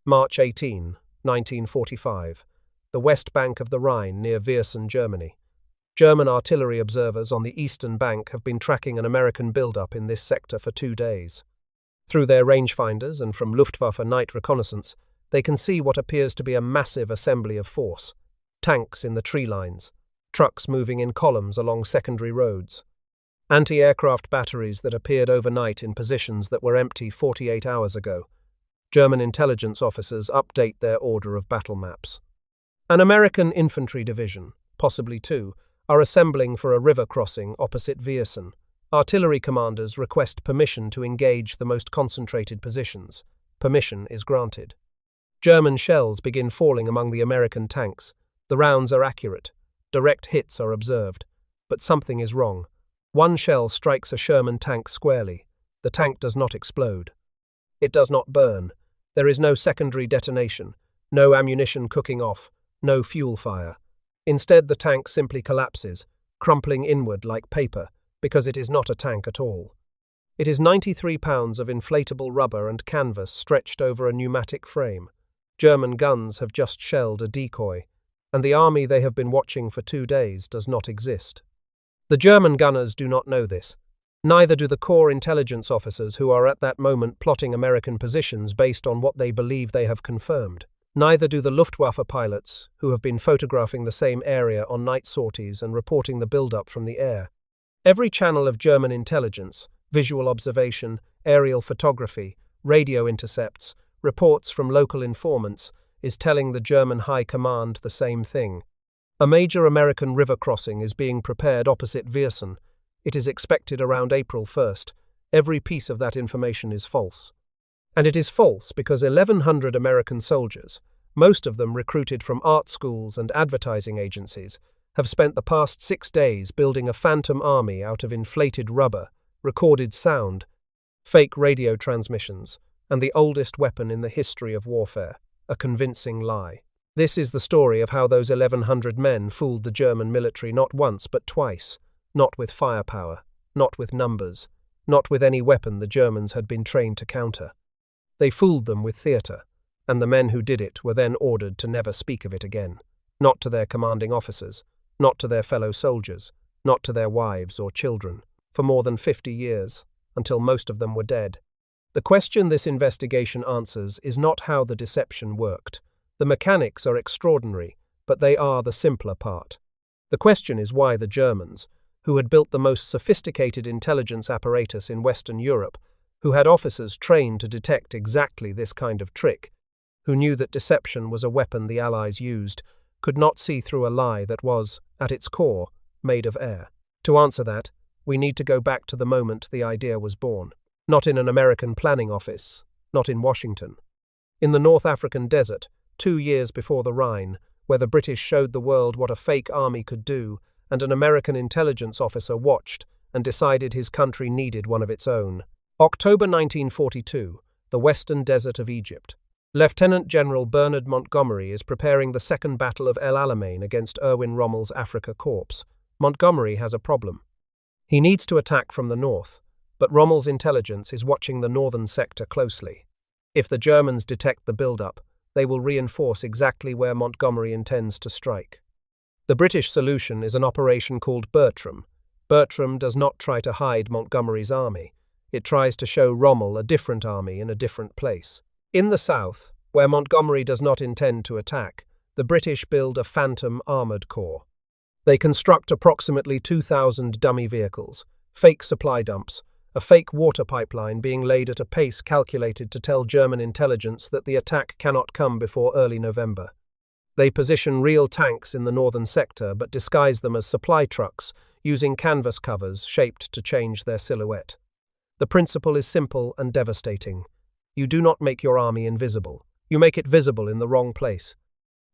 March 18, 1945. The west bank of the Rhine near Viersen, Germany. German artillery observers on the eastern bank have been tracking an American buildup in this sector for 2 days. Through their rangefinders and from Luftwaffe night reconnaissance, they can see what appears to be a massive assembly of force. Tanks in the tree lines, trucks moving in columns along secondary roads, anti-aircraft batteries that appeared overnight in positions that were empty 48 hours ago. German intelligence officers update their order of battle maps. An American infantry division, possibly 2, are assembling for a river crossing opposite Viersen. Artillery commanders request permission to engage the most concentrated positions. Permission is granted. German shells begin falling among the American tanks. The rounds are accurate. Direct hits are observed. But something is wrong. One shell strikes a Sherman tank squarely. The tank does not explode. It does not burn. There is no secondary detonation, no ammunition cooking off, no fuel fire. Instead, the tank simply collapses, crumpling inward like paper, because it is not a tank at all. It is 93 pounds of inflatable rubber and canvas stretched over a pneumatic frame. German guns have just shelled a decoy, and the army they have been watching for 2 days does not exist. The German gunners do not know this. Neither do the Corps intelligence officers who are at that moment plotting American positions based on what they believe they have confirmed. Neither do the Luftwaffe pilots, who have been photographing the same area on night sorties and reporting the build-up from the air. Every channel of German intelligence, visual observation, aerial photography, radio intercepts, reports from local informants, is telling the German High Command the same thing. A major American river crossing is being prepared opposite Viersen. It is expected around April 1st. Every piece of that information is false. And it is false because 1,100 American soldiers, most of them recruited from art schools and advertising agencies, have spent the past 6 days building a phantom army out of inflated rubber, recorded sound, fake radio transmissions, and the oldest weapon in the history of warfare, a convincing lie. This is the story of how those 1,100 men fooled the German military not once but twice, not with firepower, not with numbers, not with any weapon the Germans had been trained to counter. They fooled them with theatre, and the men who did it were then ordered to never speak of it again, not to their commanding officers, not to their fellow soldiers, not to their wives or children, for more than 50 years, until most of them were dead. The question this investigation answers is not how the deception worked. The mechanics are extraordinary, but they are the simpler part. The question is why the Germans, who had built the most sophisticated intelligence apparatus in Western Europe, who had officers trained to detect exactly this kind of trick, who knew that deception was a weapon the Allies used, could not see through a lie that was, at its core, made of air. To answer that, we need to go back to the moment the idea was born. Not in an American planning office, not in Washington. In the North African desert, 2 years before the Rhine, where the British showed the world what a fake army could do, and an American intelligence officer watched and decided his country needed one of its own. October 1942, the western desert of Egypt. Lieutenant General Bernard Montgomery is preparing the Second Battle of El Alamein against Erwin Rommel's Afrika Korps. Montgomery has a problem. He needs to attack from the north, but Rommel's intelligence is watching the northern sector closely. If the Germans detect the build-up, they will reinforce exactly where Montgomery intends to strike. The British solution is an operation called Bertram. Bertram does not try to hide Montgomery's army. It tries to show Rommel a different army in a different place. In the south, where Montgomery does not intend to attack, the British build a phantom armoured corps. They construct approximately 2,000 dummy vehicles, fake supply dumps, a fake water pipeline being laid at a pace calculated to tell German intelligence that the attack cannot come before early November. They position real tanks in the northern sector but disguise them as supply trucks, using canvas covers shaped to change their silhouette. The principle is simple and devastating. You do not make your army invisible. You make it visible in the wrong place.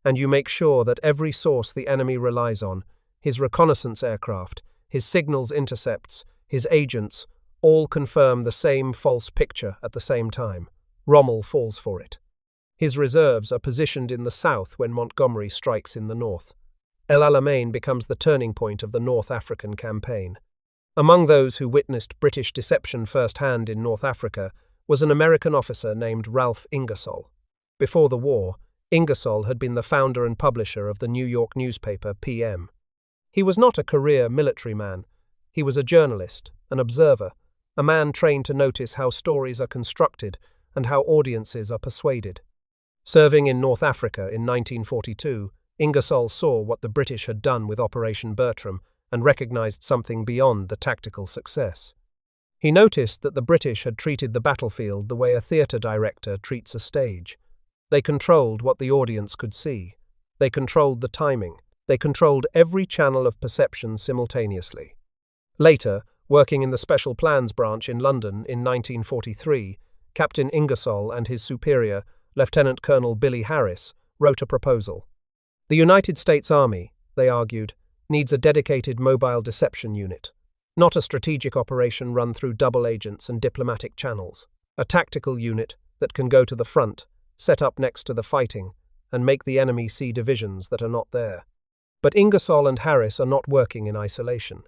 And you make sure that every source the enemy relies on, his reconnaissance aircraft, his signals intercepts, his agents, all confirm the same false picture at the same time. Rommel falls for it. His reserves are positioned in the south when Montgomery strikes in the north. El Alamein becomes the turning point of the North African campaign. Among those who witnessed British deception firsthand in North Africa was an American officer named Ralph Ingersoll. Before the war, Ingersoll had been the founder and publisher of the New York newspaper PM. He was not a career military man. He was a journalist, an observer, a man trained to notice how stories are constructed and how audiences are persuaded. Serving in North Africa in 1942, Ingersoll saw what the British had done with Operation Bertram and recognized something beyond the tactical success. He noticed that the British had treated the battlefield the way a theatre director treats a stage. They controlled what the audience could see. They controlled the timing. They controlled every channel of perception simultaneously. Later, working in the Special Plans Branch in London in 1943, Captain Ingersoll and his superior, Lieutenant Colonel Billy Harris, wrote a proposal. The United States Army, they argued, needs a dedicated mobile deception unit, not a strategic operation run through double agents and diplomatic channels, a tactical unit that can go to the front, set up next to the fighting, and make the enemy see divisions that are not there. But Ingersoll and Harris are not working in isolation.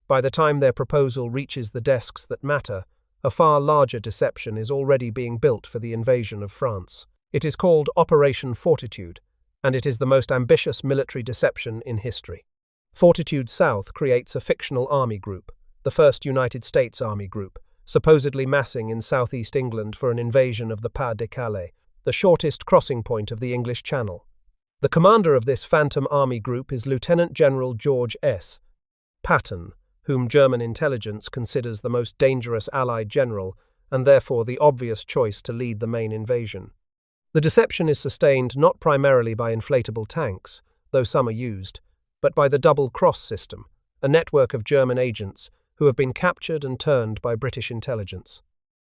By the time their proposal reaches the desks that matter, a far larger deception is already being built for the invasion of France. It is called Operation Fortitude, and it is the most ambitious military deception in history. Fortitude South creates a fictional army group, the 1st United States Army Group, supposedly massing in southeast England for an invasion of the Pas-de-Calais, the shortest crossing point of the English Channel. The commander of this phantom army group is Lieutenant General George S. Patton, whom German intelligence considers the most dangerous Allied general and therefore the obvious choice to lead the main invasion. The deception is sustained not primarily by inflatable tanks, though some are used, but by the double cross system, a network of German agents who have been captured and turned by British intelligence.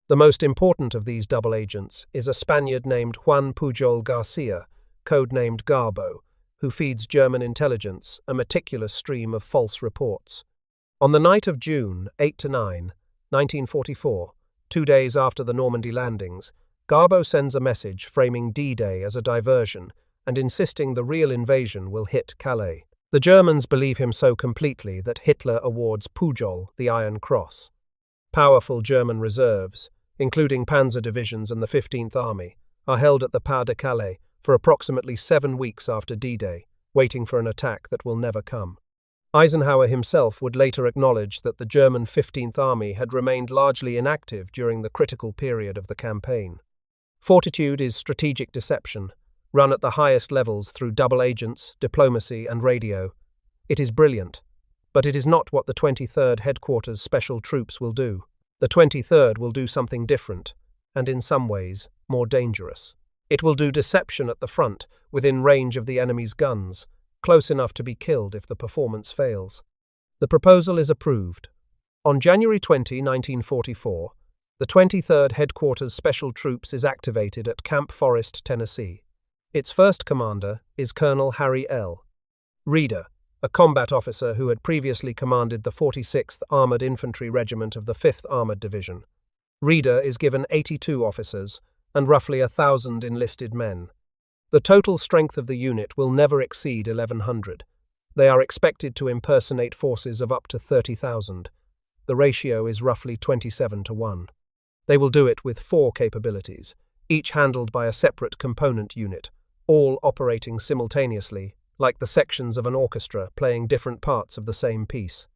The most important of these double agents is a Spaniard named Juan Pujol Garcia, codenamed Garbo, who feeds German intelligence a meticulous stream of false reports. On the night of June 8–9, 1944, 2 days after the Normandy landings, Garbo sends a message framing D-Day as a diversion and insisting the real invasion will hit Calais. The Germans believe him so completely that Hitler awards Pujol the Iron Cross. Powerful German reserves, including panzer divisions and the 15th Army, are held at the Pas-de-Calais for approximately 7 weeks after D-Day, waiting for an attack that will never come. Eisenhower himself would later acknowledge that the German 15th Army had remained largely inactive during the critical period of the campaign. Fortitude is strategic deception, run at the highest levels through double agents, diplomacy, and radio. It is brilliant, but it is not what the 23rd Headquarters Special Troops will do. The 23rd will do something different, and in some ways, more dangerous. It will do deception at the front, within range of the enemy's guns, close enough to be killed if the performance fails. The proposal is approved. On January 20, 1944, the 23rd Headquarters Special Troops is activated at Camp Forest, Tennessee. Its first commander is Colonel Harry L. Reeder, a combat officer who had previously commanded the 46th Armored Infantry Regiment of the 5th Armored Division. Reeder is given 82 officers and roughly 1,000 enlisted men. The total strength of the unit will never exceed 1,100. They are expected to impersonate forces of up to 30,000. The ratio is roughly 27-1. They will do it with 4 capabilities, each handled by a separate component unit, all operating simultaneously, like the sections of an orchestra playing different parts of the same piece.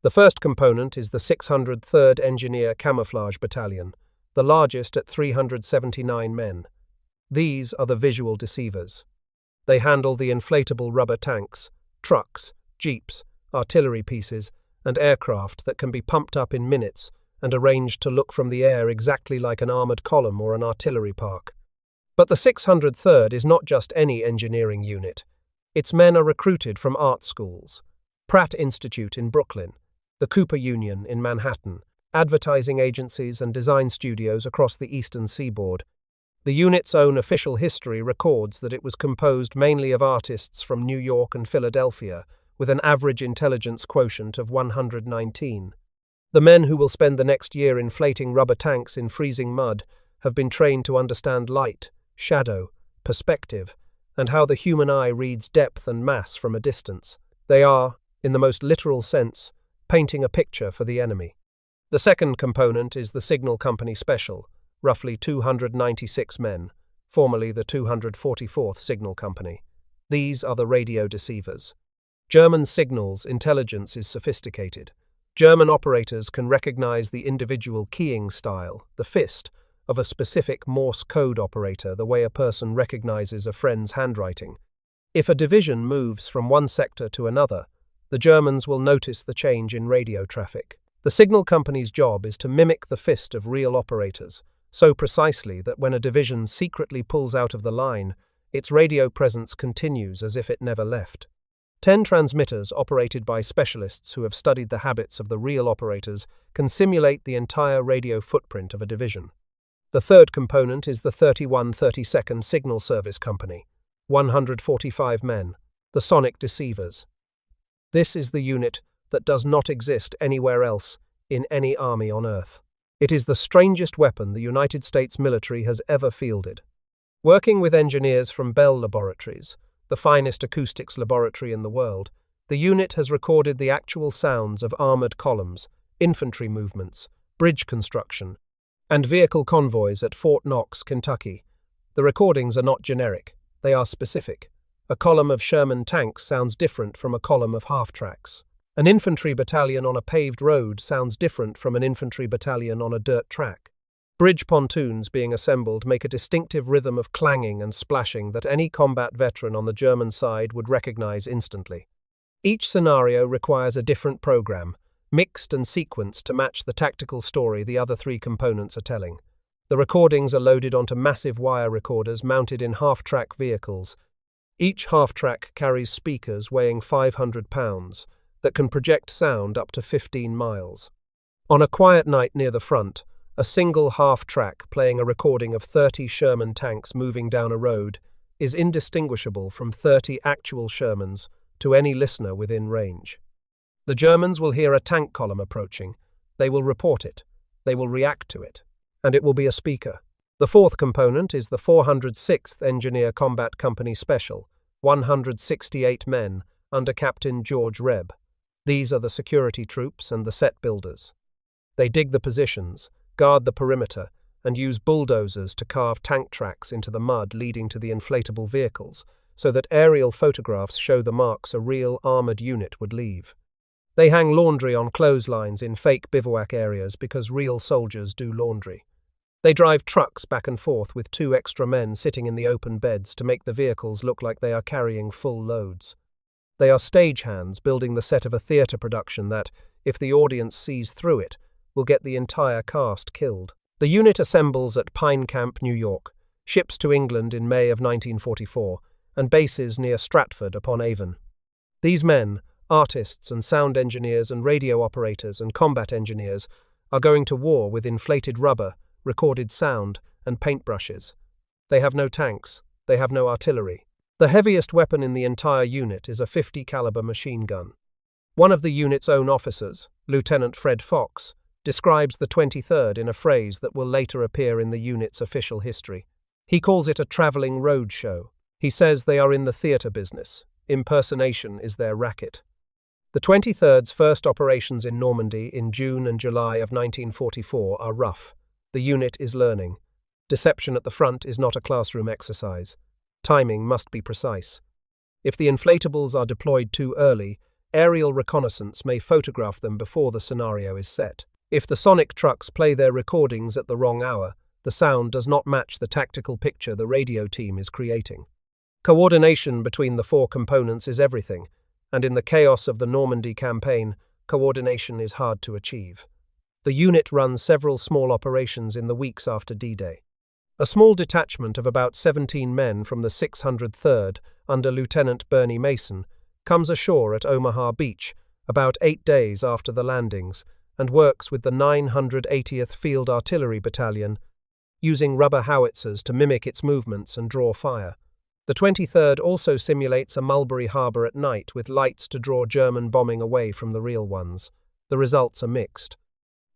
The first component is the 603rd Engineer Camouflage Battalion, the largest at 379 men. These are the visual deceivers. They handle the inflatable rubber tanks, trucks, jeeps, artillery pieces, and aircraft that can be pumped up in minutes and arranged to look from the air exactly like an armoured column or an artillery park. But the 603rd is not just any engineering unit. Its men are recruited from art schools, Pratt Institute in Brooklyn, the Cooper Union in Manhattan, advertising agencies and design studios across the eastern seaboard. The unit's own official history records that it was composed mainly of artists from New York and Philadelphia, with an average intelligence quotient of 119. The men who will spend the next year inflating rubber tanks in freezing mud have been trained to understand light, shadow, perspective, and how the human eye reads depth and mass from a distance. They are, in the most literal sense, painting a picture for the enemy. The second component is the Signal Company Special, roughly 296 men, formerly the 244th Signal Company. These are the radio deceivers. German signals intelligence is sophisticated. German operators can recognize the individual keying style, the fist, of a specific Morse code operator the way a person recognizes a friend's handwriting. If a division moves from one sector to another, the Germans will notice the change in radio traffic. The signal company's job is to mimic the fist of real operators, so precisely that when a division secretly pulls out of the line, its radio presence continues as if it never left. 10 transmitters operated by specialists who have studied the habits of the real operators can simulate the entire radio footprint of a division. The third component is the 3132nd Signal Service Company, 145 men, the sonic deceivers. This is the unit that does not exist anywhere else in any army on Earth. It is the strangest weapon the United States military has ever fielded. Working with engineers from Bell Laboratories, the finest acoustics laboratory in the world, the unit has recorded the actual sounds of armored columns, infantry movements, bridge construction, and vehicle convoys at Fort Knox, Kentucky. The recordings are not generic, they are specific. A column of Sherman tanks sounds different from a column of half-tracks. An infantry battalion on a paved road sounds different from an infantry battalion on a dirt track. Bridge pontoons being assembled make a distinctive rhythm of clanging and splashing that any combat veteran on the German side would recognize instantly. Each scenario requires a different program, mixed and sequenced to match the tactical story the other three components are telling. The recordings are loaded onto massive wire recorders mounted in half-track vehicles. Each half-track carries speakers weighing 500 pounds that can project sound up to 15 miles. On a quiet night near the front, a single half-track playing a recording of 30 Sherman tanks moving down a road is indistinguishable from 30 actual Shermans to any listener within range. The Germans will hear a tank column approaching. They will report it. They will react to it. And it will be a speaker. The fourth component is the 406th Engineer Combat Company Special, 168 men, under Captain George Reb. These are the security troops and the set builders. They dig the positions, guard the perimeter, and use bulldozers to carve tank tracks into the mud leading to the inflatable vehicles, so that aerial photographs show the marks a real armored unit would leave. They hang laundry on clotheslines in fake bivouac areas because real soldiers do laundry. They drive trucks back and forth with 2 extra men sitting in the open beds to make the vehicles look like they are carrying full loads. They are stagehands building the set of a theatre production that, if the audience sees through it, will get the entire cast killed. The unit assembles at Pine Camp, New York, ships to England in May of 1944, and bases near Stratford-upon-Avon. These men, artists and sound engineers and radio operators and combat engineers, are going to war with inflated rubber, recorded sound, and paintbrushes. They have no tanks. They have no artillery. The heaviest weapon in the entire unit is a .50 caliber machine gun. One of the unit's own officers, Lieutenant Fred Fox, describes the 23rd in a phrase that will later appear in the unit's official history. He calls it a traveling road show. He says they are in the theatre business. Impersonation is their racket. The 23rd's first operations in Normandy in June and July of 1944 are rough. The unit is learning. Deception at the front is not a classroom exercise. Timing must be precise. If the inflatables are deployed too early, aerial reconnaissance may photograph them before the scenario is set. If the sonic trucks play their recordings at the wrong hour, the sound does not match the tactical picture the radio team is creating. Coordination between the 4 components is everything, and in the chaos of the Normandy campaign, coordination is hard to achieve. The unit runs several small operations in the weeks after D-Day. A small detachment of about 17 men from the 603rd, under Lieutenant Bernie Mason, comes ashore at Omaha Beach about 8 days after the landings and works with the 980th Field Artillery Battalion, using rubber howitzers to mimic its movements and draw fire. The 23rd also simulates a Mulberry Harbour at night with lights to draw German bombing away from the real ones. The results are mixed.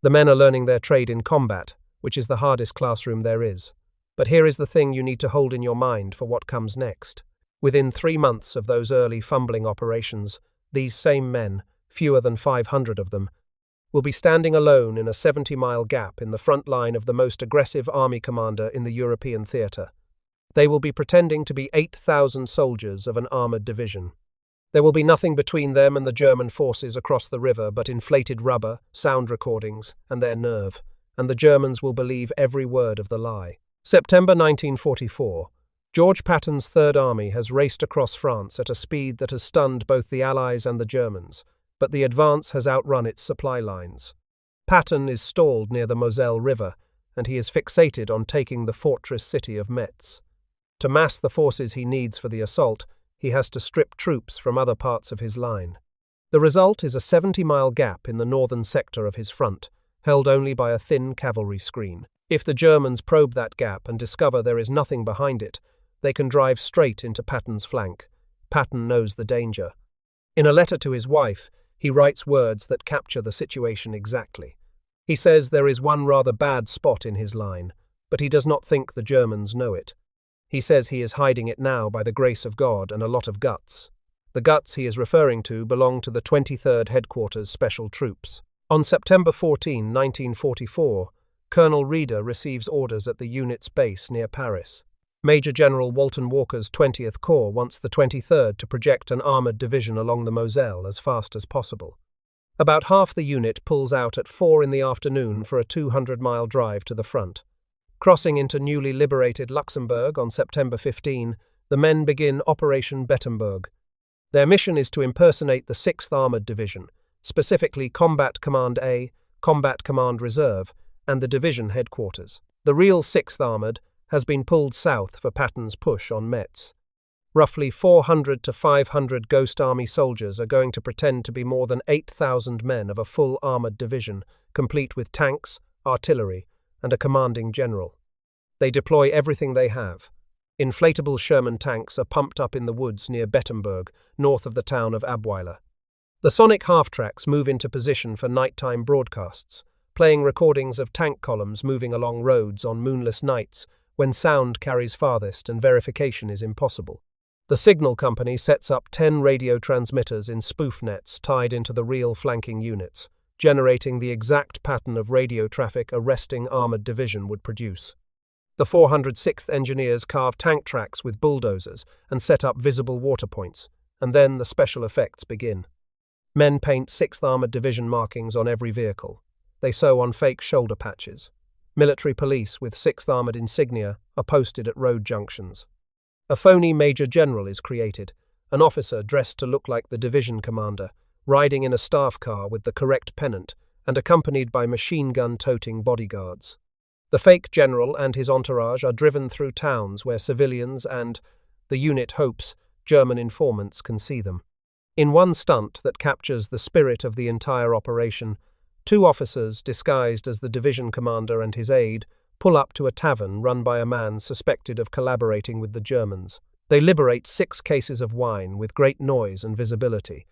The men are learning their trade in combat, which is the hardest classroom there is. But here is the thing you need to hold in your mind for what comes next. Within 3 months of those early fumbling operations, these same men, fewer than 500 of them, will be standing alone in a 70-mile gap in the front line of the most aggressive army commander in the European theatre. They will be pretending to be 8,000 soldiers of an armored division. There will be nothing between them and the German forces across the river but inflated rubber, sound recordings, and their nerve, and the Germans will believe every word of the lie. September 1944. George Patton's Third Army has raced across France at a speed that has stunned both the Allies and the Germans, but the advance has outrun its supply lines. Patton is stalled near the Moselle River, and he is fixated on taking the fortress city of Metz. To mass the forces he needs for the assault, he has to strip troops from other parts of his line. The result is a 70-mile gap in the northern sector of his front, held only by a thin cavalry screen. If the Germans probe that gap and discover there is nothing behind it, they can drive straight into Patton's flank. Patton knows the danger. In a letter to his wife, he writes words that capture the situation exactly. He says there is one rather bad spot in his line, but he does not think the Germans know it. He says he is hiding it now by the grace of God and a lot of guts. The guts he is referring to belong to the 23rd Headquarters Special Troops. On September 14, 1944, Colonel Reeder receives orders at the unit's base near Paris. Major General Walton Walker's 20th Corps wants the 23rd to project an armoured division along the Moselle as fast as possible. About half the unit pulls out at 4 in the afternoon for a 200-mile drive to the front. Crossing into newly liberated Luxembourg on September 15, the men begin Operation Bettembourg. Their mission is to impersonate the 6th Armoured Division, specifically Combat Command A, Combat Command Reserve, and the division headquarters. The real 6th Armoured has been pulled south for Patton's push on Metz. Roughly 400 to 500 Ghost Army soldiers are going to pretend to be more than 8,000 men of a full armoured division, complete with tanks, artillery, and a commanding general. They deploy everything they have. Inflatable Sherman tanks are pumped up in the woods near Bettembourg, north of the town of Abweiler. The sonic half-tracks move into position for nighttime broadcasts, playing recordings of tank columns moving along roads on moonless nights when sound carries farthest and verification is impossible. The signal company sets up 10 radio transmitters in spoof nets tied into the real flanking units, generating the exact pattern of radio traffic a resting armoured division would produce. The 406th Engineers carve tank tracks with bulldozers and set up visible water points, and then the special effects begin. Men paint 6th Armoured Division markings on every vehicle. They sew on fake shoulder patches. Military police with 6th Armoured insignia are posted at road junctions. A phony Major General is created, an officer dressed to look like the division commander, riding in a staff car with the correct pennant and accompanied by machine gun-toting bodyguards. The fake general and his entourage are driven through towns where civilians and, the unit hopes, German informants can see them. In one stunt that captures the spirit of the entire operation, 2 officers, disguised as the division commander and his aide, pull up to a tavern run by a man suspected of collaborating with the Germans. They liberate 6 cases of wine with great noise and visibility,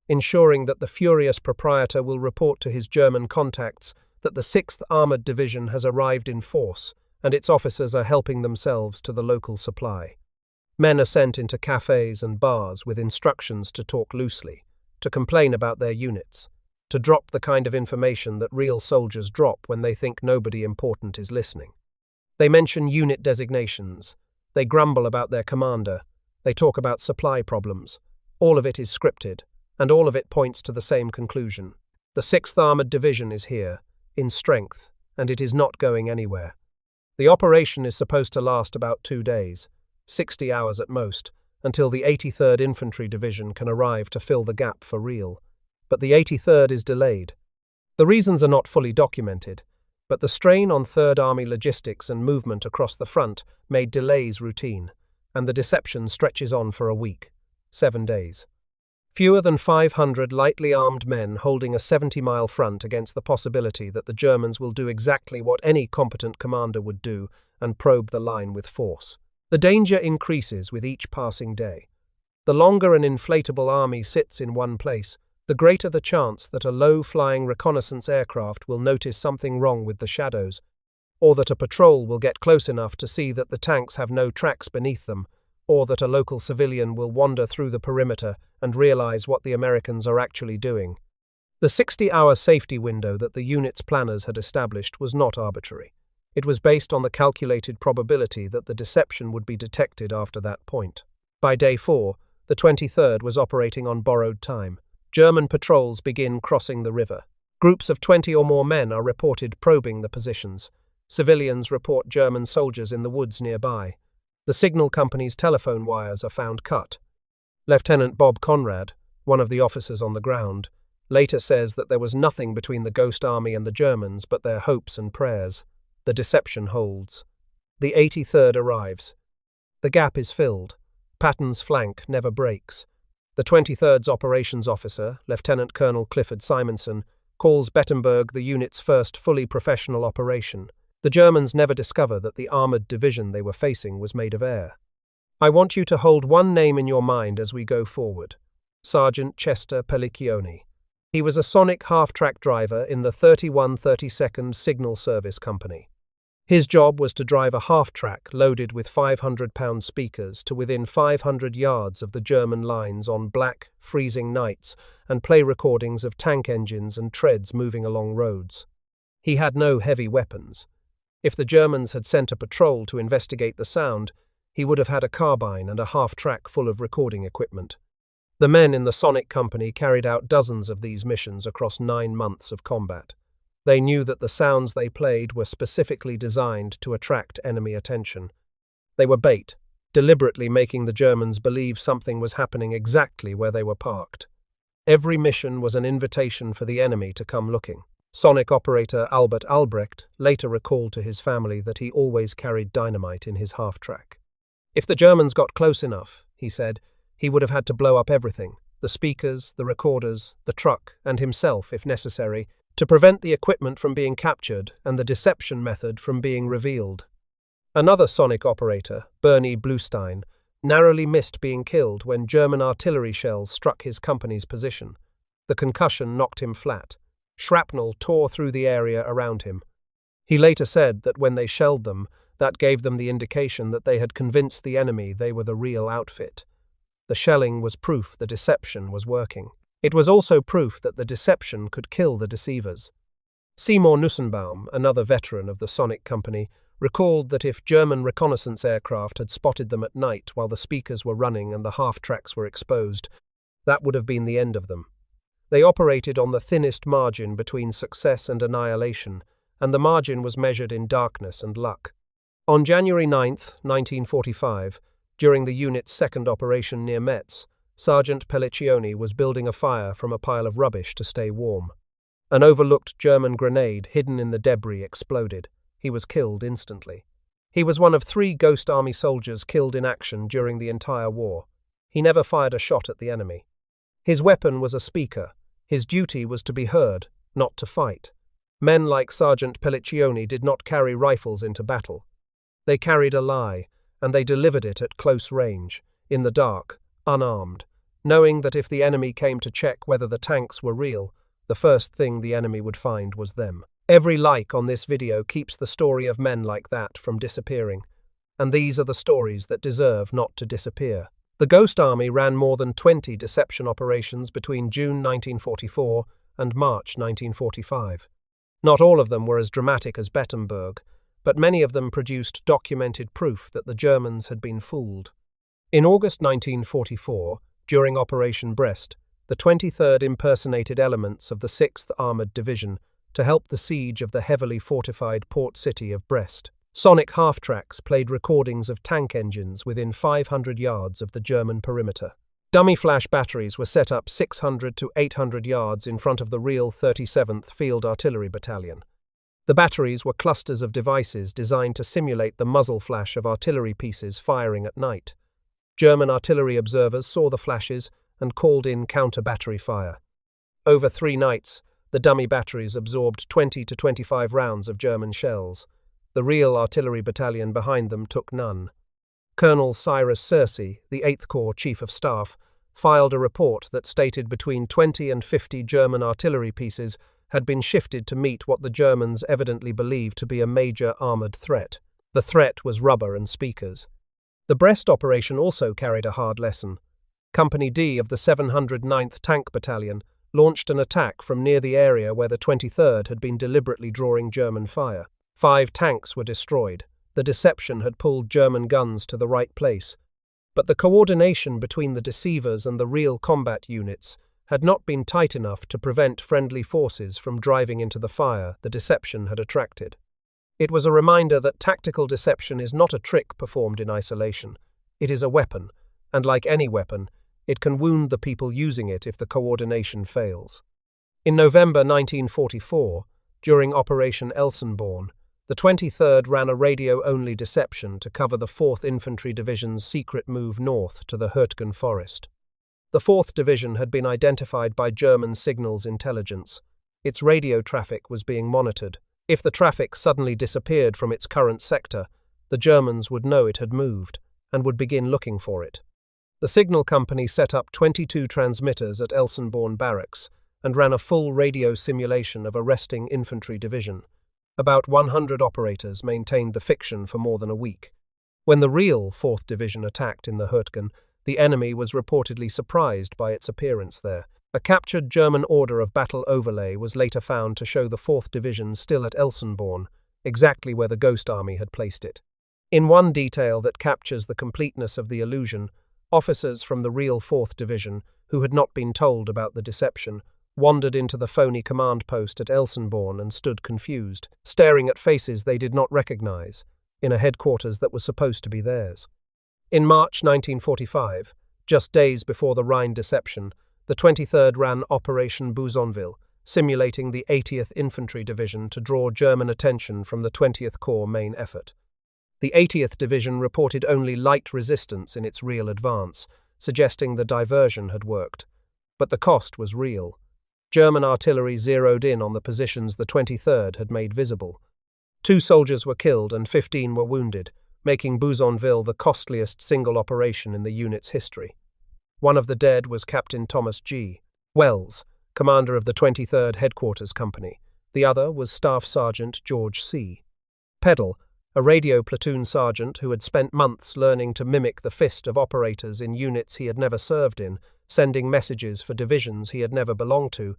ensuring that the furious proprietor will report to his German contacts that the 6th Armoured Division has arrived in force and its officers are helping themselves to the local supply. Men are sent into cafes and bars with instructions to talk loosely, to complain about their units, to drop the kind of information that real soldiers drop when they think nobody important is listening. They mention unit designations. They grumble about their commander. They talk about supply problems. All of it is scripted, and all of it points to the same conclusion. The 6th Armoured Division is here, in strength, and it is not going anywhere. The operation is supposed to last about 2 days, 60 hours at most, until the 83rd Infantry Division can arrive to fill the gap for real. But the 83rd is delayed. The reasons are not fully documented, but the strain on 3rd Army logistics and movement across the front made delays routine, and the deception stretches on for a week, 7 days. Fewer than 500 lightly armed men holding a 70-mile front against the possibility that the Germans will do exactly what any competent commander would do and probe the line with force. The danger increases with each passing day. The longer an inflatable army sits in one place, the greater the chance that a low-flying reconnaissance aircraft will notice something wrong with the shadows, or that a patrol will get close enough to see that the tanks have no tracks beneath them, or that a local civilian will wander through the perimeter and realize what the Americans are actually doing. The 60-hour safety window that the unit's planners had established was not arbitrary. It was based on the calculated probability that the deception would be detected after that point. By day 4, the 23rd was operating on borrowed time. German patrols begin crossing the river. Groups of 20 or more men are reported probing the positions. Civilians report German soldiers in the woods nearby. The signal company's telephone wires are found cut. Lieutenant Bob Conrad, one of the officers on the ground, later says that there was nothing between the Ghost Army and the Germans but their hopes and prayers. The deception holds. The 83rd arrives. The gap is filled. Patton's flank never breaks. The 23rd's operations officer, Lieutenant Colonel Clifford Simonson, calls Bettembourg the unit's first fully professional operation. The Germans never discover that the armoured division they were facing was made of air. I want you to hold one name in your mind as we go forward. Sergeant Chester Pelliccioni. He was a sonic half-track driver in the 3132nd Signal Service Company. His job was to drive a half-track loaded with 500-pound speakers to within 500 yards of the German lines on black, freezing nights and play recordings of tank engines and treads moving along roads. He had no heavy weapons. If the Germans had sent a patrol to investigate the sound, he would have had a carbine and a half-track full of recording equipment. The men in the Sonic Company carried out dozens of these missions across 9 months of combat. They knew that the sounds they played were specifically designed to attract enemy attention. They were bait, deliberately making the Germans believe something was happening exactly where they were parked. Every mission was an invitation for the enemy to come looking. Sonic operator Albert Albrecht later recalled to his family that he always carried dynamite in his half-track. If the Germans got close enough, he said, he would have had to blow up everything, the speakers, the recorders, the truck, and himself if necessary, to prevent the equipment from being captured and the deception method from being revealed. Another Sonic operator, Bernie Bluestein, narrowly missed being killed when German artillery shells struck his company's position. The concussion knocked him flat. Shrapnel tore through the area around him. He later said that when they shelled them, that gave them the indication that they had convinced the enemy they were the real outfit. The shelling was proof the deception was working. It was also proof that the deception could kill the deceivers. Seymour Nussenbaum, another veteran of the Sonic Company, recalled that if German reconnaissance aircraft had spotted them at night while the speakers were running and the half-tracks were exposed, that would have been the end of them. They operated on the thinnest margin between success and annihilation, and the margin was measured in darkness and luck. On January 9, 1945, during the unit's second operation near Metz, Sergeant Pelliccioni was building a fire from a pile of rubbish to stay warm. An overlooked German grenade hidden in the debris exploded. He was killed instantly. He was one of 3 Ghost Army soldiers killed in action during the entire war. He never fired a shot at the enemy. His weapon was a speaker. His duty was to be heard, not to fight. Men like Sergeant Pelliccioni did not carry rifles into battle. They carried a lie, and they delivered it at close range, in the dark, unarmed, knowing that if the enemy came to check whether the tanks were real, the first thing the enemy would find was them. Every like on this video keeps the story of men like that from disappearing, and these are the stories that deserve not to disappear. The Ghost Army ran more than 20 deception operations between June 1944 and March 1945. Not all of them were as dramatic as Bettembourg, but many of them produced documented proof that the Germans had been fooled. In August 1944, during Operation Brest, the 23rd impersonated elements of the 6th Armoured Division to help the siege of the heavily fortified port city of Brest. Sonic half-tracks played recordings of tank engines within 500 yards of the German perimeter. Dummy flash batteries were set up 600 to 800 yards in front of the real 37th Field Artillery Battalion. The batteries were clusters of devices designed to simulate the muzzle flash of artillery pieces firing at night. German artillery observers saw the flashes and called in counter-battery fire. Over 3 nights, the dummy batteries absorbed 20 to 25 rounds of German shells. The real artillery battalion behind them took none. Colonel Cyrus Searcy, the 8th Corps Chief of Staff, filed a report that stated between 20 and 50 German artillery pieces had been shifted to meet what the Germans evidently believed to be a major armoured threat. The threat was rubber and speakers. The Brest operation also carried a hard lesson. Company D of the 709th Tank Battalion launched an attack from near the area where the 23rd had been deliberately drawing German fire. 5 tanks were destroyed. The deception had pulled German guns to the right place. But the coordination between the deceivers and the real combat units had not been tight enough to prevent friendly forces from driving into the fire the deception had attracted. It was a reminder that tactical deception is not a trick performed in isolation. It is a weapon, and like any weapon, it can wound the people using it if the coordination fails. In November 1944, during Operation Viersen, the 23rd ran a radio-only deception to cover the 4th Infantry Division's secret move north to the Hürtgen forest. The 4th Division had been identified by German signals intelligence. Its radio traffic was being monitored. If the traffic suddenly disappeared from its current sector, the Germans would know it had moved and would begin looking for it. The signal company set up 22 transmitters at Viersen barracks and ran a full radio simulation of a resting infantry division. About 100 operators maintained the fiction for more than a week. When the real 4th Division attacked in the Hürtgen, the enemy was reportedly surprised by its appearance there. A captured German order of battle overlay was later found to show the 4th Division still at Viersen, exactly where the Ghost Army had placed it. In one detail that captures the completeness of the illusion, officers from the real 4th Division, who had not been told about the deception, wandered into the phony command post at Viersen and stood confused, staring at faces they did not recognize, in a headquarters that was supposed to be theirs. In March 1945, just days before the Rhine deception, the 23rd ran Operation Bettembourg, simulating the 80th Infantry Division to draw German attention from the 20th Corps main effort. The 80th Division reported only light resistance in its real advance, suggesting the diversion had worked. But the cost was real. German artillery zeroed in on the positions the 23rd had made visible. 2 soldiers were killed and 15 were wounded, making Bettembourg the costliest single operation in the unit's history. One of the dead was Captain Thomas G. Wells, commander of the 23rd Headquarters Company. The other was Staff Sergeant George C. Peddle, a radio platoon sergeant who had spent months learning to mimic the fist of operators in units he had never served in, sending messages for divisions he had never belonged to,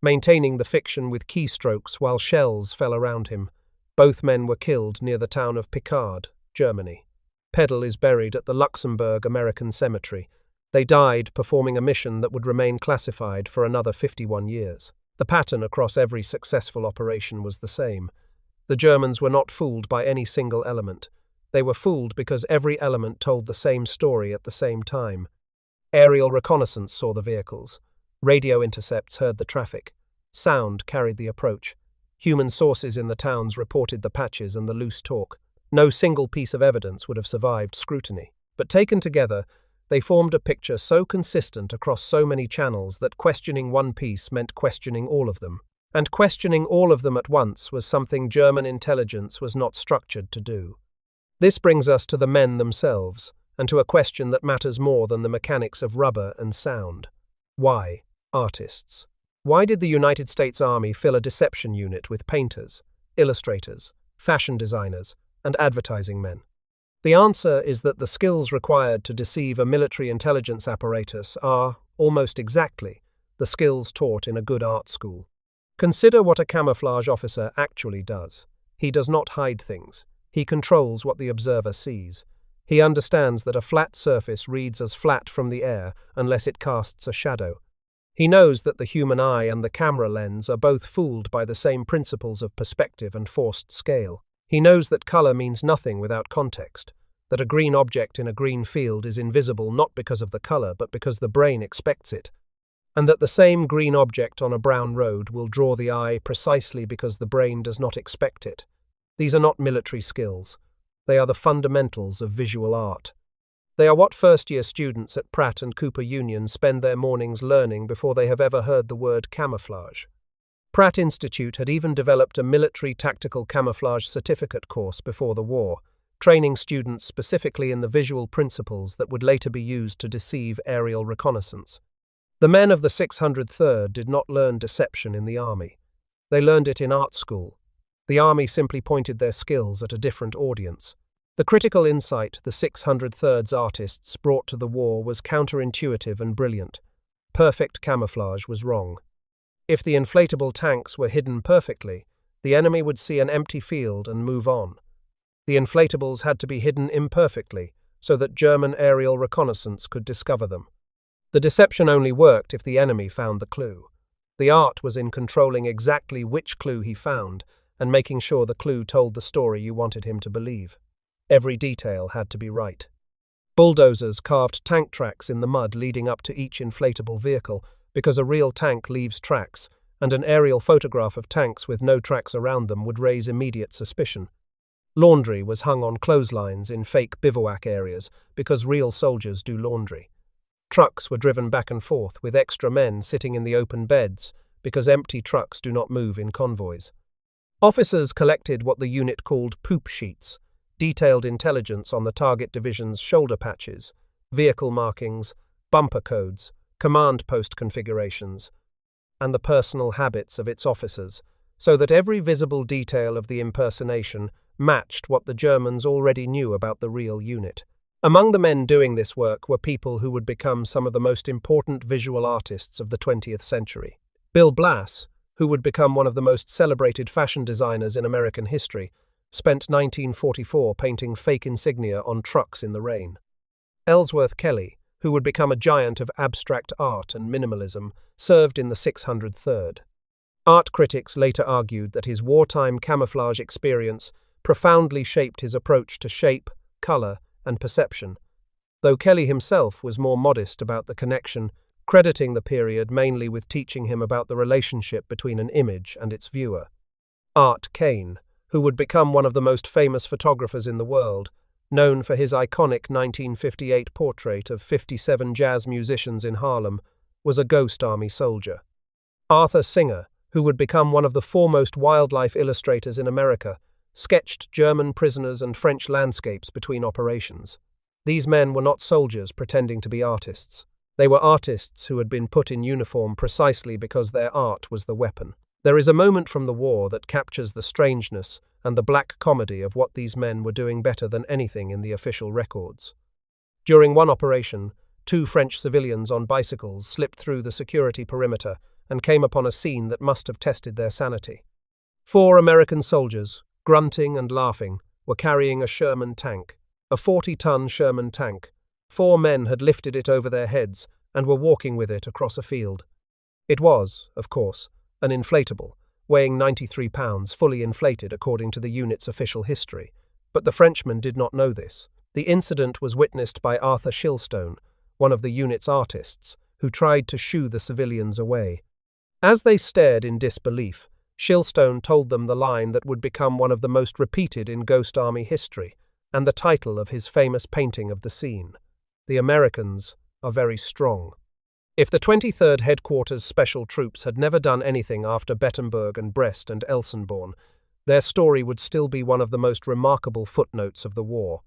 maintaining the fiction with keystrokes while shells fell around him. Both men were killed near the town of Picard, Germany. Peddle is buried at the Luxembourg American Cemetery. They died performing a mission that would remain classified for another 51 years. The pattern across every successful operation was the same. The Germans were not fooled by any single element. They were fooled because every element told the same story at the same time. Aerial reconnaissance saw the vehicles. Radio intercepts heard the traffic. Sound carried the approach. Human sources in the towns reported the patches and the loose talk. No single piece of evidence would have survived scrutiny. But taken together, they formed a picture so consistent across so many channels that questioning one piece meant questioning all of them. And questioning all of them at once was something German intelligence was not structured to do. This brings us to the men themselves, and to a question that matters more than the mechanics of rubber and sound. Why artists? Why did the United States Army fill a deception unit with painters, illustrators, fashion designers, and advertising men? The answer is that the skills required to deceive a military intelligence apparatus are, almost exactly, the skills taught in a good art school. Consider what a camouflage officer actually does. He does not hide things. He controls what the observer sees. He understands that a flat surface reads as flat from the air unless it casts a shadow. He knows that the human eye and the camera lens are both fooled by the same principles of perspective and forced scale. He knows that color means nothing without context, that a green object in a green field is invisible not because of the color but because the brain expects it, and that the same green object on a brown road will draw the eye precisely because the brain does not expect it. These are not military skills. They are the fundamentals of visual art. They are what first-year students at Pratt and Cooper Union spend their mornings learning before they have ever heard the word camouflage. Pratt Institute had even developed a military tactical camouflage certificate course before the war, training students specifically in the visual principles that would later be used to deceive aerial reconnaissance. The men of the 603rd did not learn deception in the army. They learned it in art school. The army simply pointed their skills at a different audience. The critical insight the 603rd's artists brought to the war was counterintuitive and brilliant. Perfect camouflage was wrong. If the inflatable tanks were hidden perfectly, The enemy would see an empty field and move on. The inflatables had to be hidden imperfectly so that German aerial reconnaissance could discover them. The deception only worked if the enemy found the clue. The art was in controlling exactly which clue he found and making sure the clue told the story you wanted him to believe. Every detail had to be right. Bulldozers carved tank tracks in the mud leading up to each inflatable vehicle because a real tank leaves tracks, and an aerial photograph of tanks with no tracks around them would raise immediate suspicion. Laundry was hung on clotheslines in fake bivouac areas because real soldiers do laundry. Trucks were driven back and forth with extra men sitting in the open beds because empty trucks do not move in convoys. Officers collected what the unit called poop sheets, detailed intelligence on the target division's shoulder patches, vehicle markings, bumper codes, command post configurations, and the personal habits of its officers, so that every visible detail of the impersonation matched what the Germans already knew about the real unit. Among the men doing this work were people who would become some of the most important visual artists of the 20th century. Bill Blass, who would become one of the most celebrated fashion designers in American history, spent 1944 painting fake insignia on trucks in the rain. Ellsworth Kelly, who would become a giant of abstract art and minimalism, served in the 603rd. Art critics later argued that his wartime camouflage experience profoundly shaped his approach to shape, color, and perception, though Kelly himself was more modest about the connection, crediting the period mainly with teaching him about the relationship between an image and its viewer. Art Kane, who would become one of the most famous photographers in the world, known for his iconic 1958 portrait of 57 jazz musicians in Harlem, was a ghost army soldier. Arthur Singer, who would become one of the foremost wildlife illustrators in America, sketched German prisoners and French landscapes between operations. These men were not soldiers pretending to be artists. They were artists who had been put in uniform precisely because their art was the weapon. There is a moment from the war that captures the strangeness and the black comedy of what these men were doing better than anything in the official records. During one operation, 2 French civilians on bicycles slipped through the security perimeter and came upon a scene that must have tested their sanity. 4 American soldiers, grunting and laughing, were carrying a Sherman tank, a 40-ton Sherman tank. 4 men had lifted it over their heads and were walking with it across a field. It was, of course, an inflatable, weighing 93 pounds, fully inflated according to the unit's official history. But the Frenchmen did not know this. The incident was witnessed by Arthur Shilstone, one of the unit's artists, who tried to shoo the civilians away. As they stared in disbelief, Shilstone told them the line that would become one of the most repeated in Ghost Army history, and the title of his famous painting of the scene. The Americans are very strong. If the 23rd Headquarters Special Troops had never done anything after Bettembourg and Brest and Elsenborn, their story would still be one of the most remarkable footnotes of the war.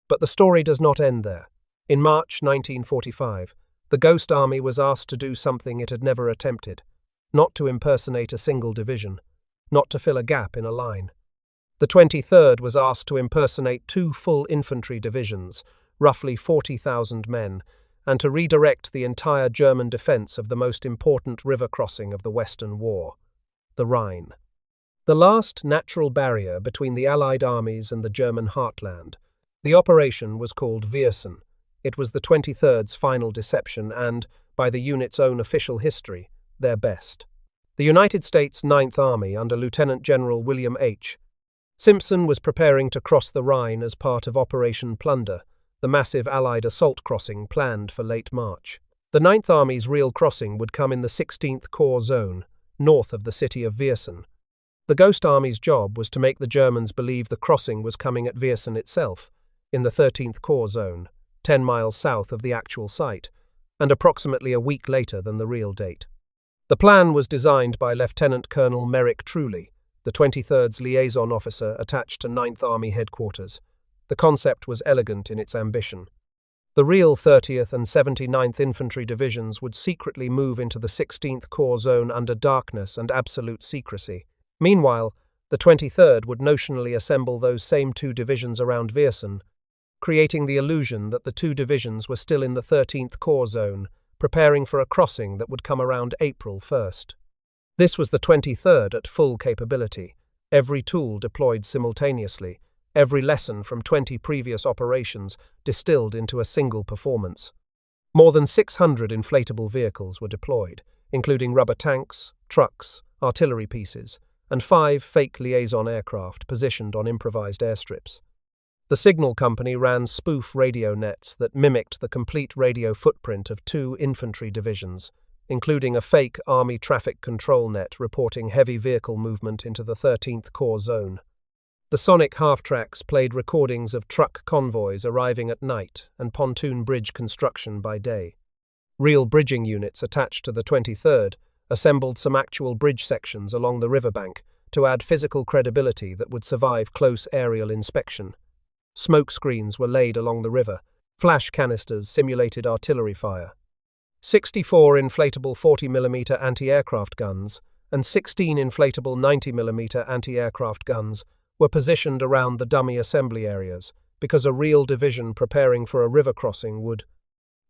But the story does not end there. In March 1945, the Ghost Army was asked to do something it had never attempted, not to impersonate a single division, not to fill a gap in a line. The 23rd was asked to impersonate 2 full infantry divisions, roughly 40,000 men, and to redirect the entire German defense of the most important river crossing of the Western War, the Rhine. The last natural barrier between the Allied armies and the German heartland. The operation was called Viersen. It was the 23rd's final deception and, by the unit's own official history, their best. The United States Ninth Army under Lieutenant General William H. Simpson was preparing to cross the Rhine as part of Operation Plunder, the massive Allied assault crossing planned for late March. The Ninth Army's real crossing would come in the 16th Corps Zone, north of the city of Viersen. The Ghost Army's job was to make the Germans believe the crossing was coming at Viersen itself, in the 13th Corps Zone, 10 miles south of the actual site, and approximately a week later than the real date. The plan was designed by Lieutenant Colonel Merrick Truly, the 23rd's liaison officer attached to 9th Army headquarters. The concept was elegant in its ambition. The real 30th and 79th Infantry Divisions would secretly move into the 16th Corps Zone under darkness and absolute secrecy. Meanwhile, the 23rd would notionally assemble those same 2 divisions around Viersen, creating the illusion that the 2 divisions were still in the 13th Corps Zone, preparing for a crossing that would come around April 1st. This was the 23rd at full capability, every tool deployed simultaneously, every lesson from 20 previous operations distilled into a single performance. More than 600 inflatable vehicles were deployed, including rubber tanks, trucks, artillery pieces, and 5 fake liaison aircraft positioned on improvised airstrips. The signal company ran spoof radio nets that mimicked the complete radio footprint of 2 infantry divisions, including a fake Army traffic control net reporting heavy vehicle movement into the 13th Corps zone. The sonic half-tracks played recordings of truck convoys arriving at night and pontoon bridge construction by day. Real bridging units attached to the 23rd assembled some actual bridge sections along the riverbank to add physical credibility that would survive close aerial inspection. Smoke screens were laid along the river, flash canisters simulated artillery fire. 64 inflatable 40mm anti-aircraft guns and 16 inflatable 90mm anti-aircraft guns were positioned around the dummy assembly areas because a real division preparing for a river crossing would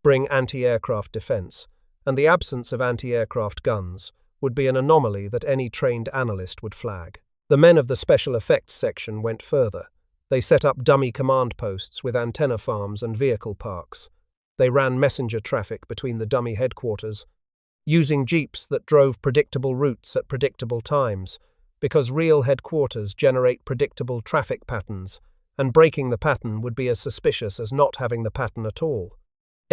bring anti-aircraft defense, and the absence of anti-aircraft guns would be an anomaly that any trained analyst would flag. The men of the special effects section went further. They set up dummy command posts with antenna farms and vehicle parks. They ran messenger traffic between the dummy headquarters, using jeeps that drove predictable routes at predictable times, because real headquarters generate predictable traffic patterns, and breaking the pattern would be as suspicious as not having the pattern at all.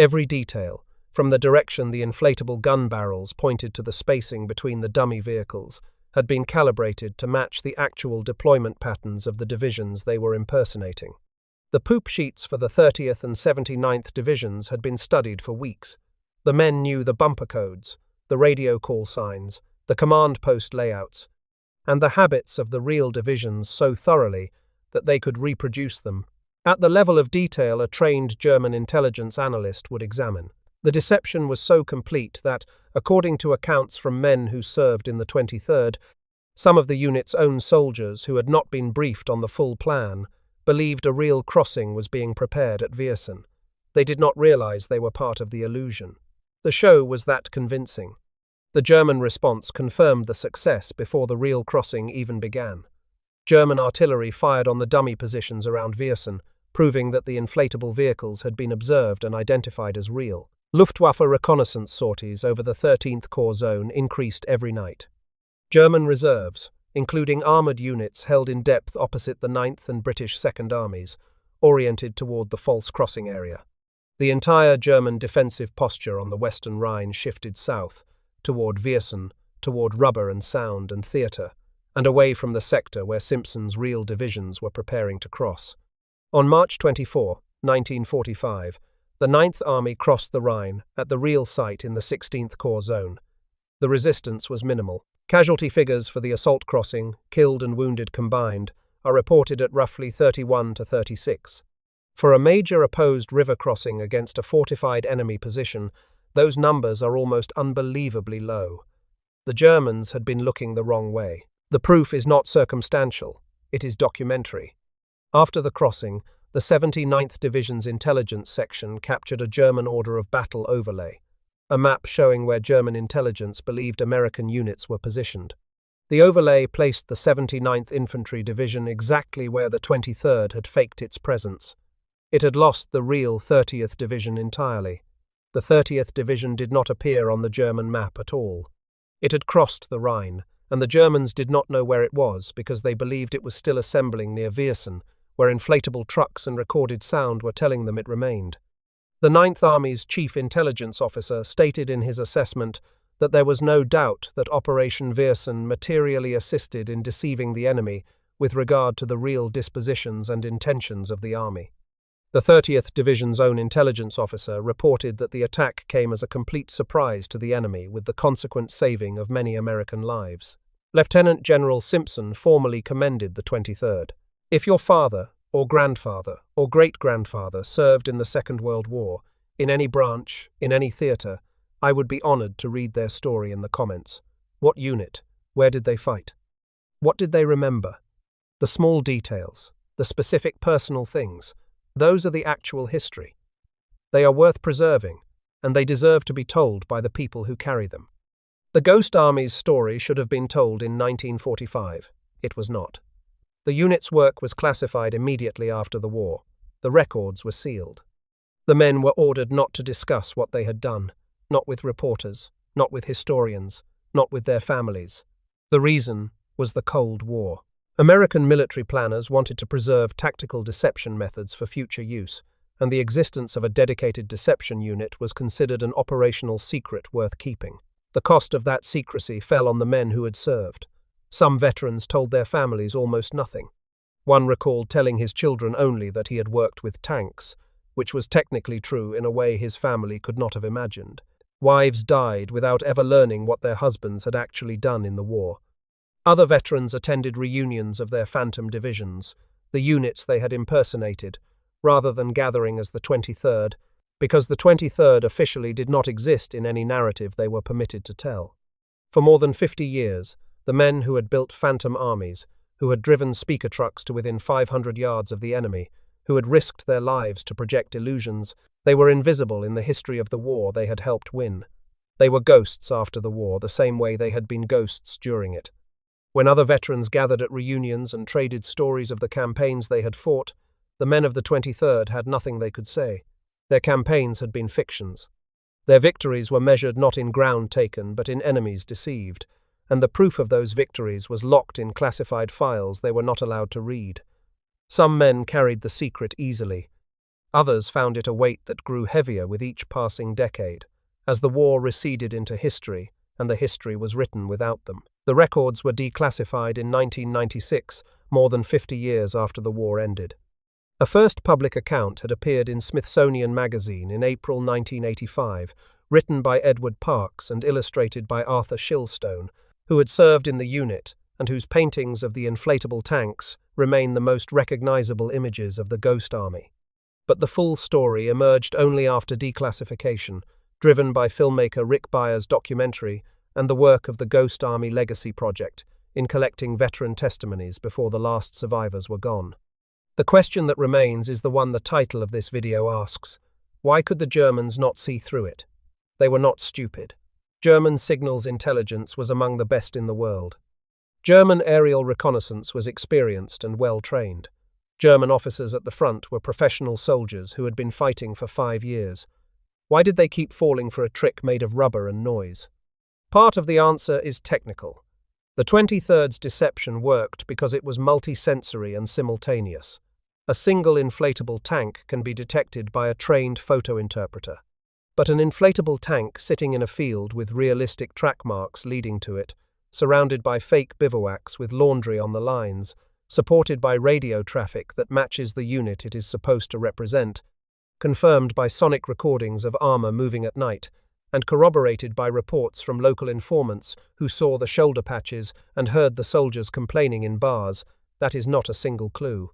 Every detail, from the direction the inflatable gun barrels pointed to the spacing between the dummy vehicles, had been calibrated to match the actual deployment patterns of the divisions they were impersonating. The poop sheets for the 30th and 79th Divisions had been studied for weeks. The men knew the bumper codes, the radio call signs, the command post layouts, and the habits of the real divisions so thoroughly that they could reproduce them at the level of detail a trained German intelligence analyst would examine. The deception was so complete that, according to accounts from men who served in the 23rd, some of the unit's own soldiers who had not been briefed on the full plan believed a real crossing was being prepared at Viersen. They did not realize they were part of the illusion. The show was that convincing. The German response confirmed the success before the real crossing even began. German artillery fired on the dummy positions around Viersen, proving that the inflatable vehicles had been observed and identified as real. Luftwaffe reconnaissance sorties over the 13th Corps zone increased every night. German reserves, including armoured units held in depth opposite the 9th and British Second Armies, oriented toward the false crossing area. The entire German defensive posture on the western Rhine shifted south, toward Viersen, toward rubber and sound and theatre, and away from the sector where Simpson's real divisions were preparing to cross. On March 24, 1945, the 9th Army crossed the Rhine at the real site in the 16th Corps zone. The resistance was minimal. Casualty figures for the assault crossing, killed and wounded combined, are reported at roughly 31 to 36. For a major opposed river crossing against a fortified enemy position, those numbers are almost unbelievably low. The Germans had been looking the wrong way. The proof is not circumstantial, it is documentary. After the crossing, the 79th Division's intelligence section captured a German order of battle overlay, a map showing where German intelligence believed American units were positioned. The overlay placed the 79th Infantry Division exactly where the 23rd had faked its presence. It had lost the real 30th Division entirely. The 30th Division did not appear on the German map at all. It had crossed the Rhine, and the Germans did not know where it was because they believed it was still assembling near Viersen, where inflatable trucks and recorded sound were telling them it remained. The 9th Army's chief intelligence officer stated in his assessment that there was no doubt that Operation Viersen materially assisted in deceiving the enemy with regard to the real dispositions and intentions of the army. The 30th Division's own intelligence officer reported that the attack came as a complete surprise to the enemy with the consequent saving of many American lives. Lieutenant General Simpson formally commended the 23rd. If your father, or grandfather, or great-grandfather served in the Second World War, in any branch, in any theatre, I would be honored to read their story in the comments. What unit? Where did they fight? What did they remember? The small details, the specific personal things, those are the actual history. They are worth preserving, and they deserve to be told by the people who carry them. The Ghost Army's story should have been told in 1945. It was not. The unit's work was classified immediately after the war. The records were sealed. The men were ordered not to discuss what they had done, not with reporters, not with historians, not with their families. The reason was the Cold War. American military planners wanted to preserve tactical deception methods for future use, and the existence of a dedicated deception unit was considered an operational secret worth keeping. The cost of that secrecy fell on the men who had served. Some veterans told their families almost nothing. One recalled telling his children only that he had worked with tanks, which was technically true in a way his family could not have imagined. Wives died without ever learning what their husbands had actually done in the war. Other veterans attended reunions of their phantom divisions, the units they had impersonated, rather than gathering as the 23rd, because the 23rd officially did not exist in any narrative they were permitted to tell. For more than 50 years, the men who had built phantom armies, who had driven speaker trucks to within 500 yards of the enemy, who had risked their lives to project illusions, they were invisible in the history of the war they had helped win. They were ghosts after the war, the same way they had been ghosts during it. When other veterans gathered at reunions and traded stories of the campaigns they had fought, the men of the 23rd had nothing they could say. Their campaigns had been fictions. Their victories were measured not in ground taken, but in enemies deceived, and the proof of those victories was locked in classified files they were not allowed to read. Some men carried the secret easily. Others found it a weight that grew heavier with each passing decade, as the war receded into history, and the history was written without them. The records were declassified in 1996, more than 50 years after the war ended. A first public account had appeared in Smithsonian Magazine in April 1985, written by Edward Parks and illustrated by Arthur Shilstone, who had served in the unit and whose paintings of the inflatable tanks remain the most recognizable images of the Ghost Army. But the full story emerged only after declassification, driven by filmmaker Rick Byers' documentary and the work of the Ghost Army Legacy Project in collecting veteran testimonies before the last survivors were gone. The question that remains is the one the title of this video asks: why could the Germans not see through it? They were not stupid. German signals intelligence was among the best in the world. German aerial reconnaissance was experienced and well-trained. German officers at the front were professional soldiers who had been fighting for 5 years. Why did they keep falling for a trick made of rubber and noise? Part of the answer is technical. The 23rd's deception worked because it was multi-sensory and simultaneous. A single inflatable tank can be detected by a trained photo interpreter. But an inflatable tank sitting in a field with realistic track marks leading to it, surrounded by fake bivouacs with laundry on the lines, supported by radio traffic that matches the unit it is supposed to represent, confirmed by sonic recordings of armor moving at night, and corroborated by reports from local informants who saw the shoulder patches and heard the soldiers complaining in bars, that is not a single clue.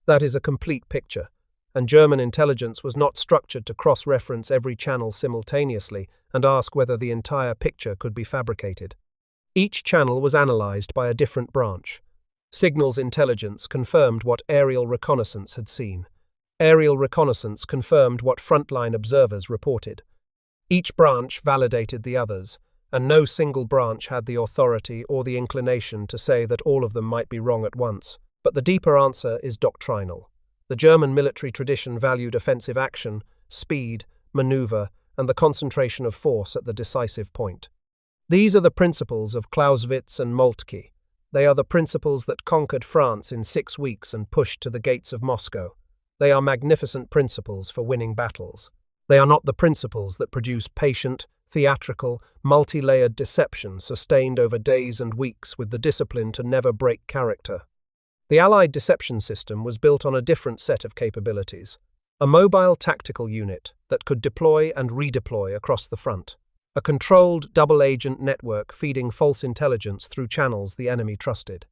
That is a complete picture, and German intelligence was not structured to cross-reference every channel simultaneously and ask whether the entire picture could be fabricated. Each channel was analyzed by a different branch. Signals intelligence confirmed what aerial reconnaissance had seen. Aerial reconnaissance confirmed what frontline observers reported. Each branch validated the others, and no single branch had the authority or the inclination to say that all of them might be wrong at once. But the deeper answer is doctrinal. The German military tradition valued offensive action, speed, maneuver, and the concentration of force at the decisive point. These are the principles of Clausewitz and Moltke. They are the principles that conquered France in 6 weeks and pushed to the gates of Moscow. They are magnificent principles for winning battles. They are not the principles that produce patient, theatrical, multi-layered deception sustained over days and weeks with the discipline to never break character. The Allied deception system was built on a different set of capabilities. A mobile tactical unit that could deploy and redeploy across the front. A controlled double-agent network feeding false intelligence through channels the enemy trusted.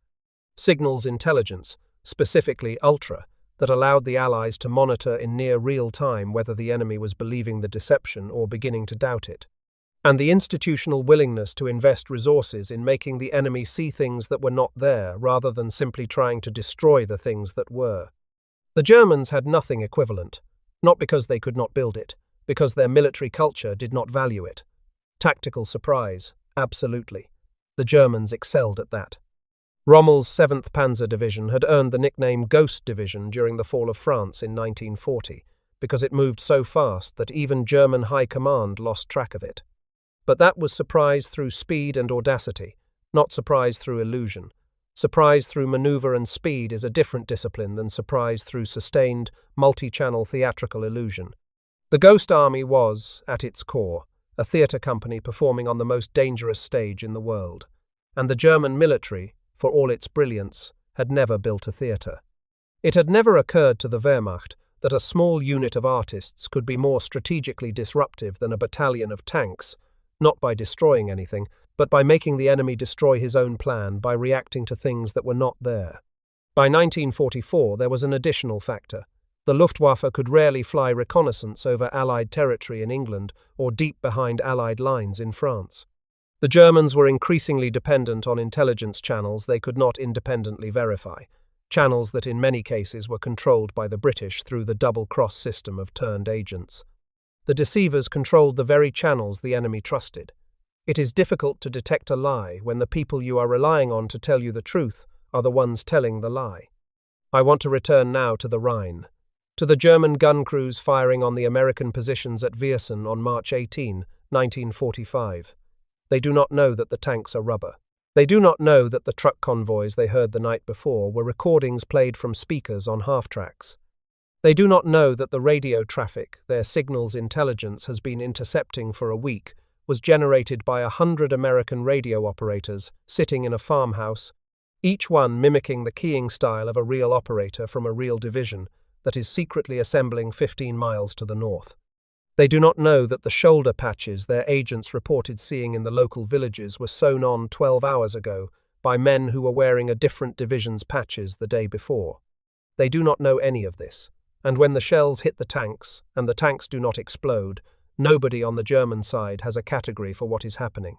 Signals intelligence, specifically ultra, that allowed the Allies to monitor in near real time whether the enemy was believing the deception or beginning to doubt it. And the institutional willingness to invest resources in making the enemy see things that were not there rather than simply trying to destroy the things that were. The Germans had nothing equivalent, not because they could not build it, because their military culture did not value it. Tactical surprise, absolutely. The Germans excelled at that. Rommel's 7th Panzer Division had earned the nickname Ghost Division during the fall of France in 1940, because it moved so fast that even German high command lost track of it. But that was surprise through speed and audacity, not surprise through illusion. Surprise through maneuver and speed is a different discipline than surprise through sustained, multi-channel theatrical illusion. The Ghost Army was, at its core, a theatre company performing on the most dangerous stage in the world, and the German military, for all its brilliance, had never built a theatre. It had never occurred to the Wehrmacht that a small unit of artists could be more strategically disruptive than a battalion of tanks, not by destroying anything, but by making the enemy destroy his own plan by reacting to things that were not there. By 1944, there was an additional factor. The Luftwaffe could rarely fly reconnaissance over Allied territory in England or deep behind Allied lines in France. The Germans were increasingly dependent on intelligence channels they could not independently verify, channels that in many cases were controlled by the British through the double-cross system of turned agents. The deceivers controlled the very channels the enemy trusted. It is difficult to detect a lie when the people you are relying on to tell you the truth are the ones telling the lie. I want to return now to the Rhine, to the German gun crews firing on the American positions at Viersen on March 18, 1945. They do not know that the tanks are rubber. They do not know that the truck convoys they heard the night before were recordings played from speakers on half-tracks. They do not know that the radio traffic their signals intelligence has been intercepting for a week was generated by 100 American radio operators sitting in a farmhouse, each one mimicking the keying style of a real operator from a real division that is secretly assembling 15 miles to the north. They do not know that the shoulder patches their agents reported seeing in the local villages were sewn on 12 hours ago by men who were wearing a different division's patches the day before. They do not know any of this, and when the shells hit the tanks, and the tanks do not explode, nobody on the German side has a category for what is happening.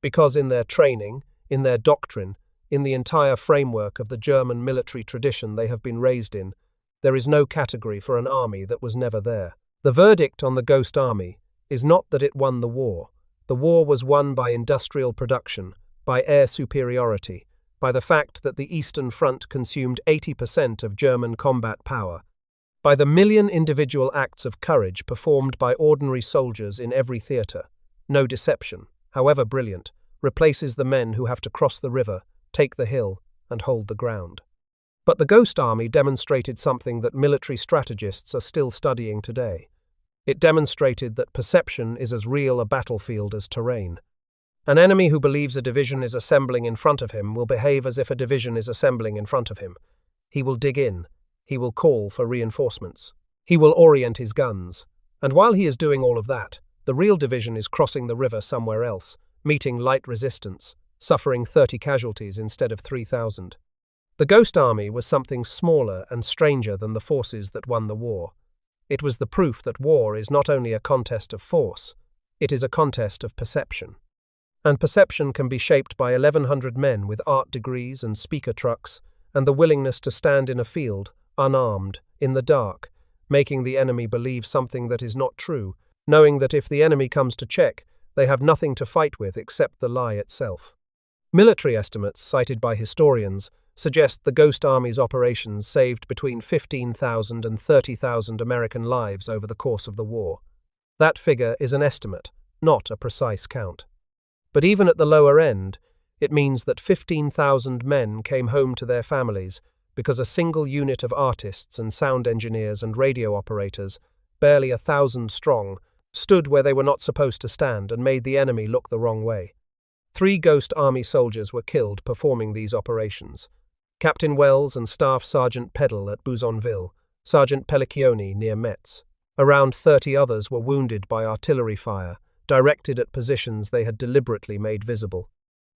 Because in their training, in their doctrine, in the entire framework of the German military tradition they have been raised in, there is no category for an army that was never there. The verdict on the Ghost Army is not that it won the war. The war was won by industrial production, by air superiority, by the fact that the Eastern Front consumed 80% of German combat power, by the million individual acts of courage performed by ordinary soldiers in every theatre. No deception, however brilliant, replaces the men who have to cross the river, take the hill, and hold the ground. But the Ghost Army demonstrated something that military strategists are still studying today. It demonstrated that perception is as real a battlefield as terrain. An enemy who believes a division is assembling in front of him will behave as if a division is assembling in front of him. He will dig in. He will call for reinforcements. He will orient his guns. And while he is doing all of that, the real division is crossing the river somewhere else, meeting light resistance, suffering 30 casualties instead of 3,000. The Ghost Army was something smaller and stranger than the forces that won the war. It was the proof that war is not only a contest of force, it is a contest of perception. And perception can be shaped by 1,100 men with art degrees and speaker trucks, and the willingness to stand in a field, unarmed, in the dark, making the enemy believe something that is not true, knowing that if the enemy comes to check, they have nothing to fight with except the lie itself. Military estimates cited by historians suggest the Ghost Army's operations saved between 15,000 and 30,000 American lives over the course of the war. That figure is an estimate, not a precise count. But even at the lower end, it means that 15,000 men came home to their families because a single unit of artists and sound engineers and radio operators, barely 1,000 strong, stood where they were not supposed to stand and made the enemy look the wrong way. 3 Ghost Army soldiers were killed performing these operations. Captain Wells and Staff Sergeant Peddle at Bouzonville, Sergeant Pelliccioni near Metz. Around 30 others were wounded by artillery fire, directed at positions they had deliberately made visible.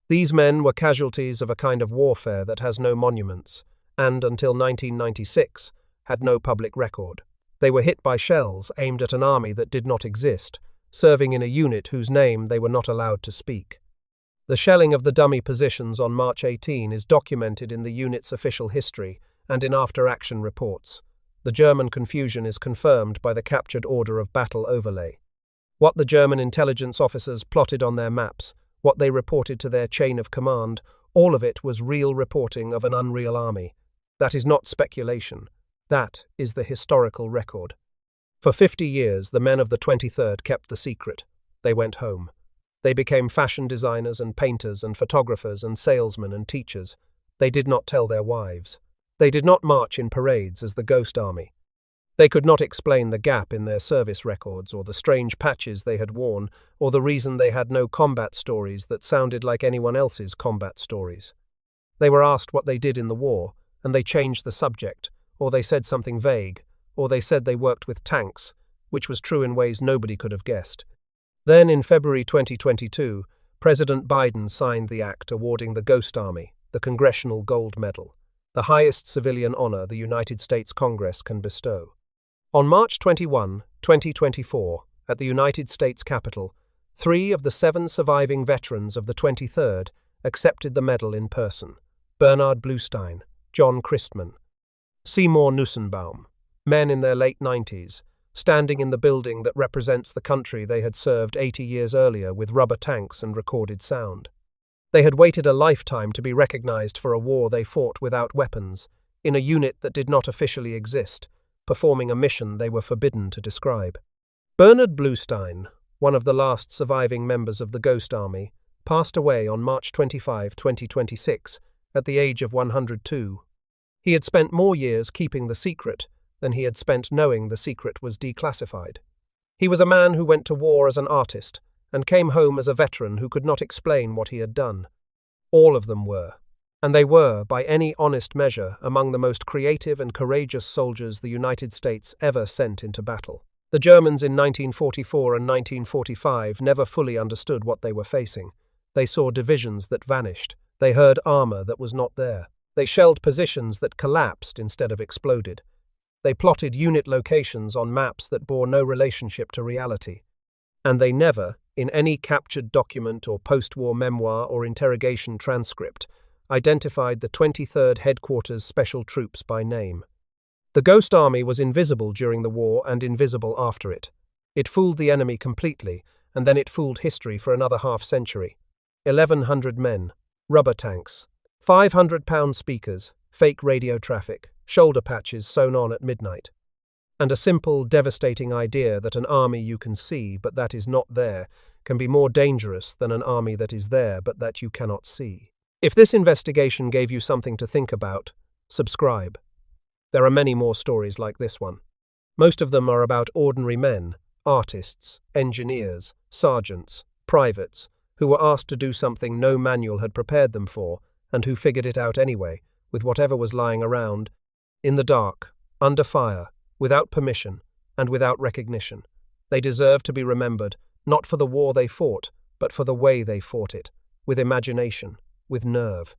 These men were casualties of a kind of warfare that has no monuments, and until 1996, had no public record. They were hit by shells aimed at an army that did not exist, serving in a unit whose name they were not allowed to speak. The shelling of the dummy positions on March 18 is documented in the unit's official history and in after-action reports. The German confusion is confirmed by the captured order of battle overlay. What the German intelligence officers plotted on their maps, what they reported to their chain of command, All of it was real reporting of an unreal army. That is not speculation. That is the historical record. For 50 years, the men of the 23rd kept the secret. They went home. They became fashion designers and painters and photographers and salesmen and teachers. They did not tell their wives. They did not march in parades as the Ghost Army. They could not explain the gap in their service records or the strange patches they had worn or the reason they had no combat stories that sounded like anyone else's combat stories. They were asked what they did in the war, and they changed the subject, or they said something vague, or they said they worked with tanks, which was true in ways nobody could have guessed. Then, in February 2022, President Biden signed the act awarding the Ghost Army the Congressional Gold Medal, the highest civilian honor the United States Congress can bestow. On March 21, 2024, at the United States Capitol, 3 of the 7 surviving veterans of the 23rd accepted the medal in person: Bernard Bluestein, John Christman, Seymour Nussenbaum, men in their late 90s, standing in the building that represents the country they had served 80 years earlier with rubber tanks and recorded sound. They had waited a lifetime to be recognized for a war they fought without weapons, in a unit that did not officially exist, performing a mission they were forbidden to describe. Bernard Bluestein, one of the last surviving members of the Ghost Army, passed away on March 25, 2026, at the age of 102. He had spent more years keeping the secret than he had spent knowing the secret was declassified. He was a man who went to war as an artist and came home as a veteran who could not explain what he had done. All of them were, and they were, by any honest measure, among the most creative and courageous soldiers the United States ever sent into battle. The Germans in 1944 and 1945 never fully understood what they were facing. They saw divisions that vanished. They heard armor that was not there. They shelled positions that collapsed instead of exploded. They plotted unit locations on maps that bore no relationship to reality. And they never, in any captured document or post-war memoir or interrogation transcript, identified the 23rd Headquarters Special Troops by name. The Ghost Army was invisible during the war and invisible after it. It fooled the enemy completely, and then it fooled history for another half-century. 1,100 men, rubber tanks, 500-pound speakers, fake radio traffic, shoulder patches sewn on at midnight, and a simple, devastating idea that an army you can see but that is not there can be more dangerous than an army that is there but that you cannot see. If this investigation gave you something to think about, subscribe. There are many more stories like this one. Most of them are about ordinary men, artists, engineers, sergeants, privates, who were asked to do something no manual had prepared them for, and who figured it out anyway, with whatever was lying around, in the dark, under fire, without permission, and without recognition. They deserve to be remembered, not for the war they fought, but for the way they fought it, with imagination, with nerve,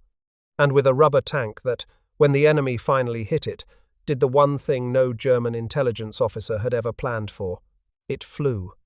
and with a rubber tank that, when the enemy finally hit it, did the one thing no German intelligence officer had ever planned for. It flew.